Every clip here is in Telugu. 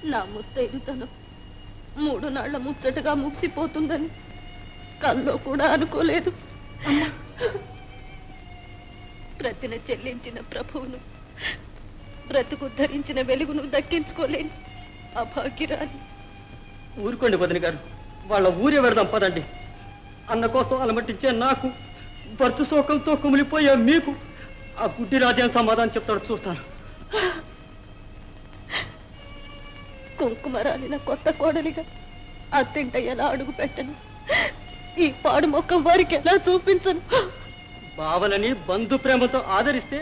నా ముత్తైదుతనం 3 నాళ్ల ముచ్చటగా ముగిసిపోతుందని కల్లో కూడా అనుకోలేదు. ప్రతిన చెల్లించిన ప్రభువును, బ్రతుకు ధరించిన వెలుగును దక్కించుకోలేని అభాగ్యురాలి. ఊరుకోండి వదిన గారు, వాళ్ళ ఊరే పెడదాం పదండి. అన్న కోసం అలమటించే నాకు, భర్త శోకంతో కుమిలిపోయే మీకు ఆ గుడ్డి రాజ్యం సమాధానం చెప్తాడు చూస్తాను. కుంకుమరాలిన కొత్త కోడలిగా అత్తింట ఎలా అడుగు పెట్టను? ఈ పాడు మొక్కం వారికి ఎలా చూపించను? బావలని బంధు ప్రేమతో ఆదరిస్తే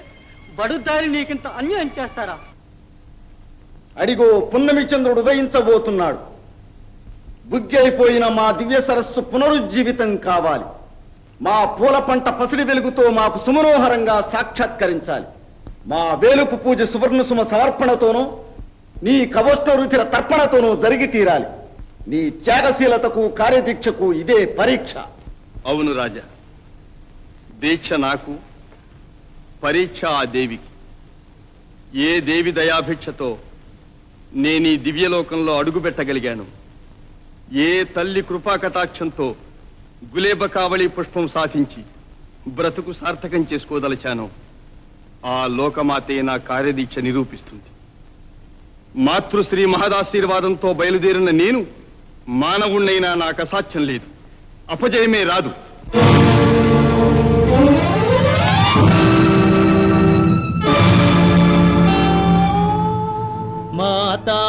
బడుద్దారి నీకింత అన్యాయం చేస్తారా? అడిగో పున్నమి చంద్రుడు ఉదయించబోతున్నాడు. బుగ్గి అయిపోయిన మా దివ్య సరస్సు పునరుజ్జీవితం కావాలి. మా పూల పంట పసిడి వెలుగుతో మాకు సుమనోహరంగా సాక్షాత్కరించాలి. మా వేలుపు పూజ సువర్ణ సుమ సమర్పణతోనూ నీ కవోష్ణ రుచిర తర్పణతోనూ జరిగి తీరాలి. నీ త్యాగశీలతకు కార్యదీక్షకు ఇదే పరీక్ష. అవును రాజా, దీక్ష నాకు, పరీక్ష ఆ దేవికి. ఏ దేవి దయాభిక్షతో నేనీ దివ్యలోకంలో అడుగుపెట్టగలిగాను, ఏ తల్లి కృపాకటాక్షంతో గులేబ కావళి పుష్పం సాధించి బ్రతుకు సార్థకం చేసుకోదలిచానో ఆ లోకమాతే నా కార్యదీక్ష నిరూపిస్తుంది. మాతృశ్రీ మహదాశీర్వాదంతో బయలుదేరిన నేను మానవుణ్ణైనా నాకు అసాధ్యం లేదు, అపజయమే రాదు. మాతా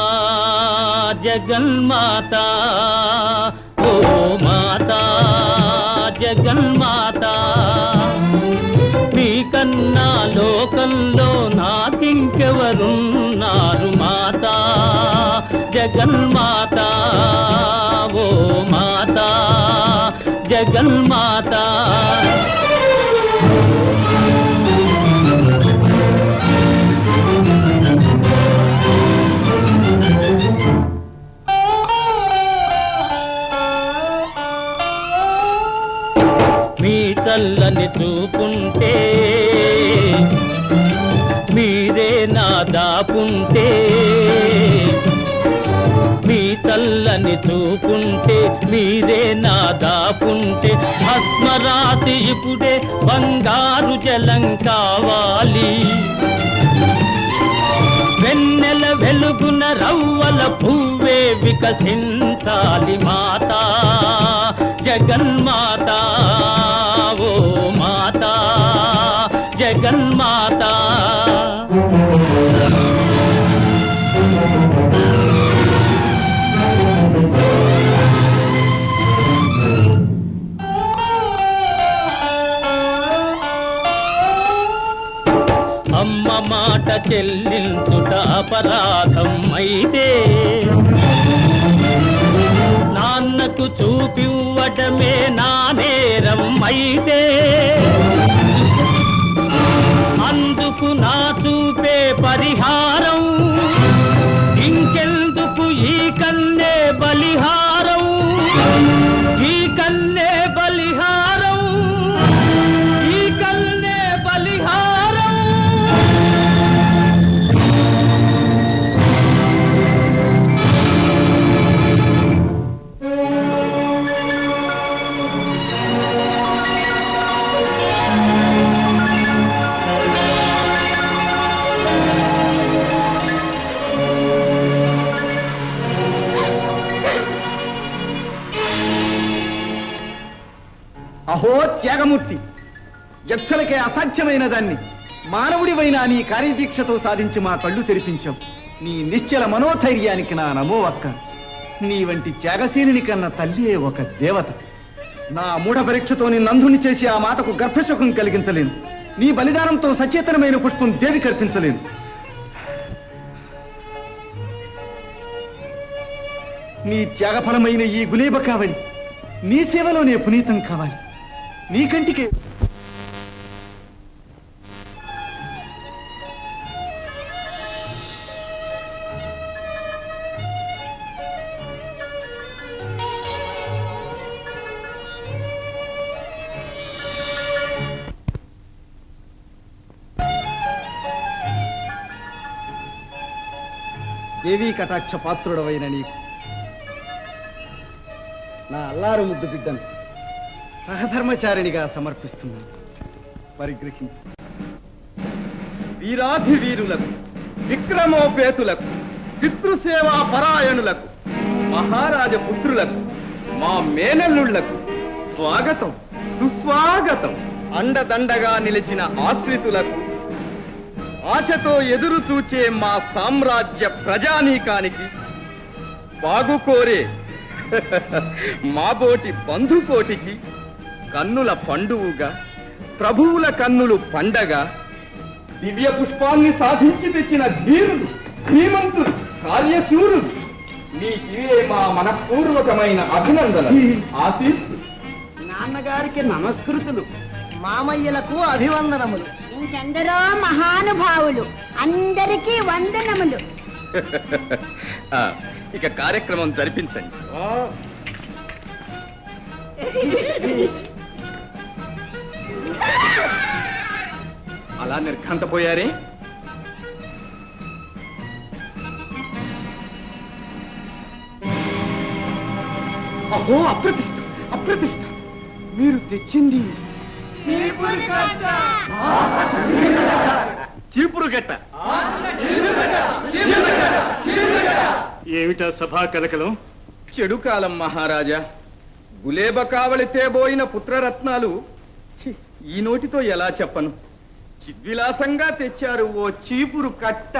జగన్మాతా, ఓ మాతా జగన్మాతా, మీకన్నా లోకంలో నాకింకెవరున్నారు? మాతా జగన్మాతా, ఓ మాతా జగన్మాతా. మీ చల్లని చూపుంటే, మీరే నా దాపుంటే, మీ చల్లని చూపుంటే, మీరే నా దాపుంటే, భస్మరాశి ఇప్పుడే బంగారు జలం కావాలి. వెన్నెల వెలుగున రవ్వల పువ్వే వికసించాలి. మాతా జగన్మాతా, ఓ మాతా జగన్మాతా. అమ్మ మాట చెల్లించుట అపరాధం అయితే, నాన్నకు చూపివ్వటమే నా నేరం అయితే, అందుకు నా చూపే పరిహారం, ఇంకెందుకు ఈ కన్నే బలిహారం, ఈ కన్నే బలిహారం, ఈ కన్నే బలిహారం. అహో త్యాగమూర్తి, యక్షులకే అసాధ్యమైన దాన్ని మానవుడివైన నీ కార్యదీక్షతో సాధించి మా కళ్ళు తెరిపించాం. నీ నిశ్చల మనోధైర్యానికి నా నమో అక్క. నీ వంటి త్యాగశీలిని కన్న తల్లియే ఒక దేవత. నా మూఢ పరీక్షతో నిన్నంధుని చేసి ఆ మాతకు గర్భశోకం కలిగించలేను. నీ బలిదానంతో సచేతనమైన పుష్పం దేవి కల్పించలేను. నీ త్యాగఫలమైన ఈ గులేబ కావలి నీ సేవలోనే పునీతం కావాలి. నీ కంటికే దేవీ కటాక్ష పాత్రుడవైన నీకు నా అల్లారు ముద్దు బిడ్డను సహధర్మచారిణిగా సమర్పిస్తున్నాను. పరిగ్రహించు. వీరాధి వీరులకు, విక్రమోపేతులకు, పితృసేవా పరాయణులకు, మహారాజ పుత్రులకు, మా మేనల్లుళ్లకు స్వాగతం, సుస్వాగతం. అండదండగా నిలిచిన ఆశ్రితులకు, ఆశతో ఎదురు చూచే మా సామ్రాజ్య ప్రజానీకానికి, బాగుకోరే మాబోటి బంధుకోటికి కన్నుల పండువుగా, ప్రభువుల కన్నులు పండగ, దివ్య పుష్పాన్ని సాధించి తెచ్చిన ధీరులు, ధీమంతులు, కార్యశూరులు, మీకివే మా మనపూర్వకమైన అభినందన ఆశీస్సు. నాన్నగారికి నమస్కృతులు, మామయ్యలకు అభివందనములు. ఇంకెందరో మహానుభావులు, అందరికీ వందనములు. ఇక కార్యక్రమం జరిపించండి. అలా నిర్ఘంతపోయారే? అహో, అప్రతిష్ట, అప్రతిష్ట! మీరు తెచ్చింది చీపురు గట్ట. ఏమిటా సభా కలకలం? చెడు కాలం మహారాజా. గులేబ కావలితే బోయిన పుత్రరత్నాలు ఛీ, ఈ నోటితో ఎలా చెప్పను? చిద్విలాసంగా తెచ్చారు ఓ చీపురు కట్ట.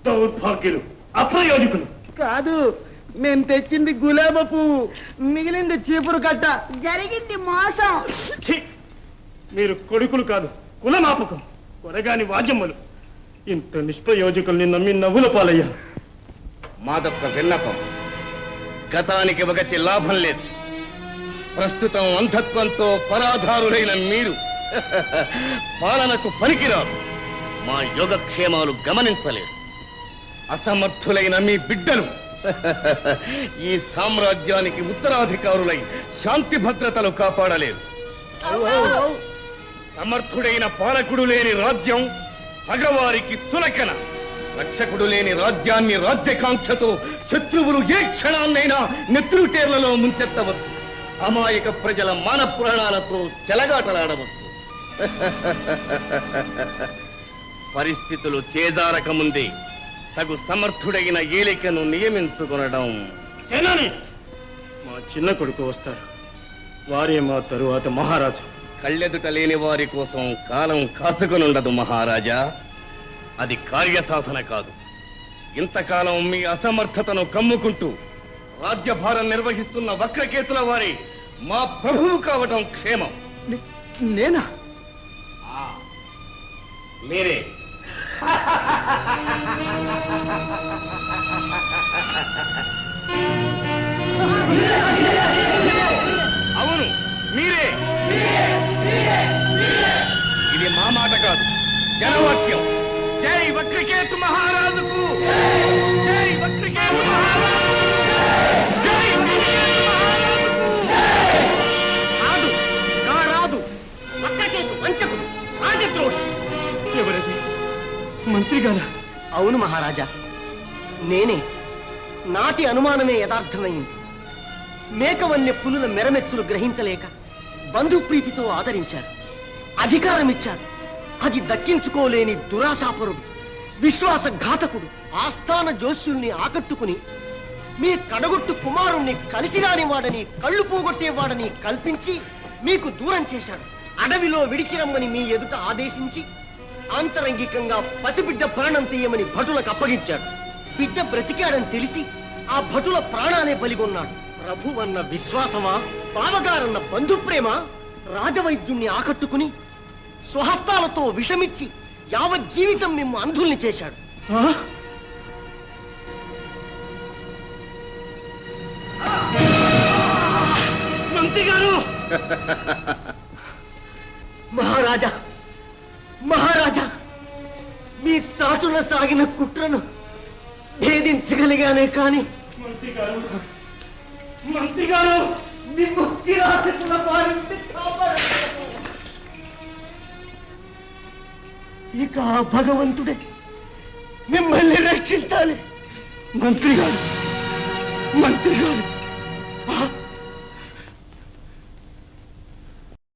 దౌర్భాగ్యులు, అప్రయోజకులు. కాదు, నేను తెచ్చింది గులాబ పువ్వు, మిగిలింది చీపురు కట్ట. జరిగింది మోసం. ఛీ! మీరు కొడుకులు కాదు, కులమాపకం, కొరగాని వాద్యములు. ఇంత నిష్ప్రయోజకుల్ని నమ్మి నవ్వుల పాలయ్యా. మాదొక్క విన్నపం. గతానికి ఒకటి లాభం లేదు. ప్రస్తుతం అంధత్వంతో పరాధారులైన మీరు పాలనకు పనికిరారు. మా యోగక్షేమాలు గమనించలేదు. అసమర్థులైన మీ బిడ్డలు ఈ సామ్రాజ్యానికి ఉత్తరాధికారులై శాంతి భద్రతలు కాపాడలేరు. సమర్థుడైన పాలకుడు లేని రాజ్యం పగవారికి తులకన. రక్షకుడు లేని రాజ్యాన్ని రాజ్యకాంక్షతో శత్రువులు ఏ క్షణాన్నైనా నెత్రుటేర్లలో ముంచెత్తవచ్చు. అమాయక ప్రజల మాన ప్రాణాలతో చెలగాటలాడవచ్చు. పరిస్థితులు చేజారక ముందే తగు సమర్థుడైన ఏలికను నియమించుకొనడం. సేనాని, మా చిన్న కొడుకు వస్తారు. వారే మా తరువాత మహారాజు. కళ్ళెదుట లేని వారి కోసం కాలం కాచుకొనుండదు మహారాజా. అది కార్యసాధన కాదు. ఇంతకాలం మీ అసమర్థతను కమ్ముకుంటూ రాజ్యభారం నిర్వహిస్తున్న వక్రకేతుల వారి మా ప్రభువు కావటం క్షేమం. నేనా? మీరే. అవును, మీరే. ఇది మా మాట కాదు, జనవాక్యం. జై వక్రకేతు మహారాజుకు! జై వక్రకేతు మహారాజు! జై వక్రకేతు మహారాజుకు! రాదు, రాదు. వక్రకేతు వంచకుడు, రాజద్రోహి. ఎవరది? మంత్రి గారా? అవును మహారాజా, నేనే. నాటి అనుమానమే యథార్థమైంది. మేకవన్య పులుల మెరమెచ్చులు గ్రహించలేక బంధుప్రీతితో ఆదరించారు, అధికారమిచ్చారు. అది దక్కించుకోలేని దురాశాపరుడు, విశ్వాసఘాతకుడు, ఆస్థాన జోస్యుల్ని ఆకట్టుకుని మీ కడగొట్టు కుమారుణ్ణి కలిసిరాని వాడని, కళ్ళు పోగొట్టేవాడని కల్పించి మీకు దూరం చేశాడు. అడవిలో విడిచిరమ్మని మీ ఎదుట ఆదేశించి ఆంతరంగికంగా పసిబిడ్డ ప్రాణం తీయమని భటులకు అప్పగించాడు. బిడ్డ బ్రతికాడని తెలిసి ఆ భటుల ప్రాణాలే బలిగొన్నాడు. ప్రభువన్న విశ్వాసమా, బావగారన్న బంధుప్రేమ రాజవైద్యుణ్ణి ఆకట్టుకుని స్వహస్తాలతో విషమిచ్చి యావత్ జీవితం మేము అంధుల్ని చేశాడు. మంత్రి గారు! మహారాజా, మహారాజా, మీ చాటున సాగిన కుట్రను భేదించగలిగానే కాని మంత్రి గారు! మీ ముక్తి రాక్షసుల బారి నుండి కాపాడలేకపోయాను. ఇక ఆ భగవంతుడే మిమ్మల్ని రక్షించాలి. మంత్రి గారు మంత్రి గారు